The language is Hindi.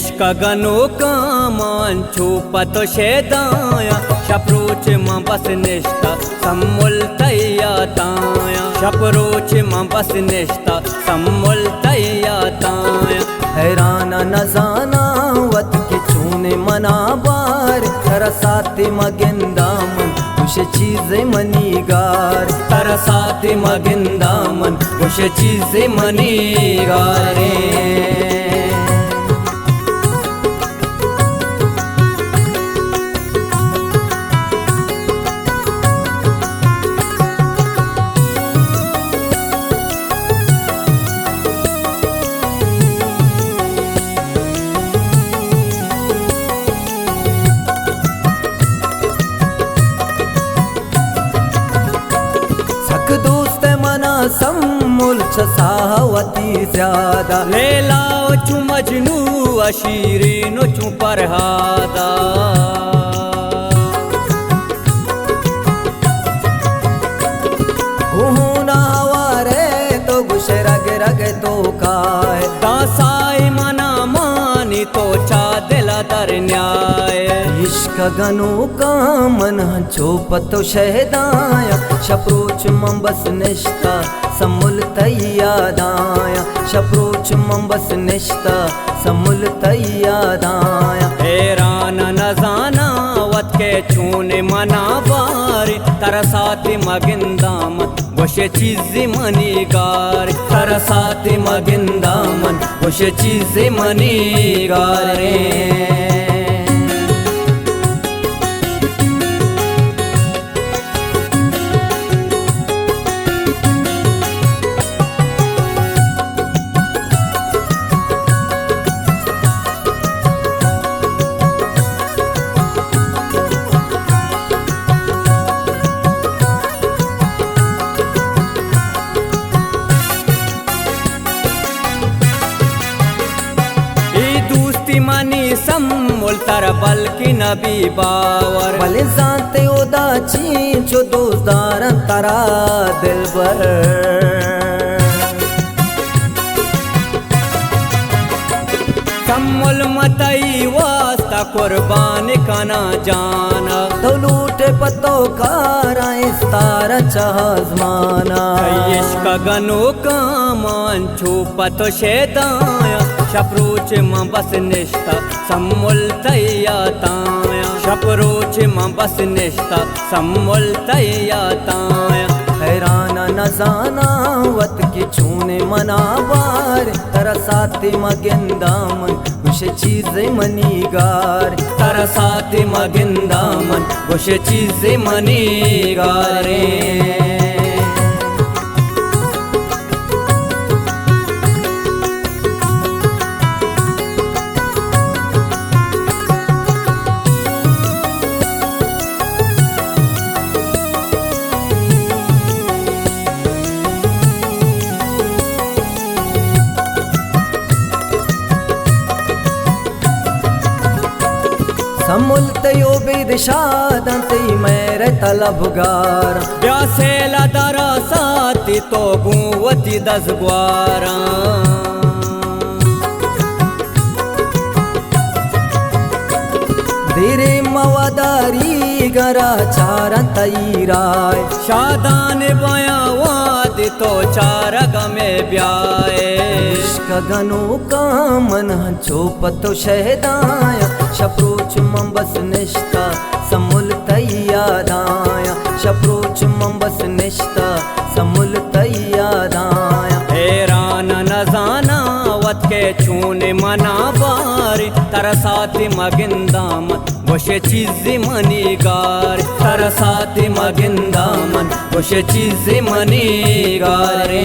इश्क गनो कामान छुपत शेदाया शप्रोच मां बस निष्ठा सम्मुल तैया ताया शप्रोच मां बस निष्ठा सम्मुल तैया ताया हैराना नजाना वत के चूने मना बार तरसाते मगिंदा मन कुछ चीजें मनीगार तरसाते मगिंदा मन कुछ चीजें मनीगारे दोस्त मना सम्मुल सहावती ज्यादा ले लाओ चू मजनू अशीरीनो चू परहादा गुहुना वारे तो गुश रग रग तो काय दासाई मना मानी तो चा दिला दर न्याय इश्क गनो का मन चोपतो शहदाया शप्रोच मंबस निष्ठा सम्मुल तैया दाया शप्रोच मंबस निष्ठा सम्मुल तैया दाया हैरान नजाना वत के छूने मना बारी तरसाती मगिंदा मन वशे चीज़ें मनीगार तरसाती मगिंदा मन वशे चीज़ें मनीगारे मनी सम्मुल तर बल्कि नबी बावर भले जानते ओदा चींचो दोस्तार तरा दिलबर सम्मुल मतई वास्ता कुर्बान कना जाना तो लूटे पतो कारा इस्तार चाहजमाना इश्क गनो कामान छुपत शेदाया शप्रोच मां बस निष्ठा सम्मुल तैया ताया शप्रोच मां बस निष्ठा सम्मुल तैया ताया हैराना नजाना वत की छूने मना बार तरसाते मगिंदा मन कुछ चीजें मनीगार तरसाते मगिंदा मन कुछ चीजें मनीगारे सम्मुल तयो बेदशादंते मेरे तलबगार ब्यासेला दरा साती तो गुवती दस ग्वारा तेरे मवादारी गरा चारन तईराय शादान बया वाद तो चार गमे ब्याए इश्क गनो का मन चोपतो शहदाया शप्रोच मंबस निष्ठा सम्मुल तैया दाया शप्रोच मंबस निष्ठा सम्मुल तैया दाया हैरान नजाना वत के छूने मना बारी तरसाती मगिंदा मन वशे चीज़ें मनीगार तरसाती मगिंदा मन वशे चीज़ें मनीगारे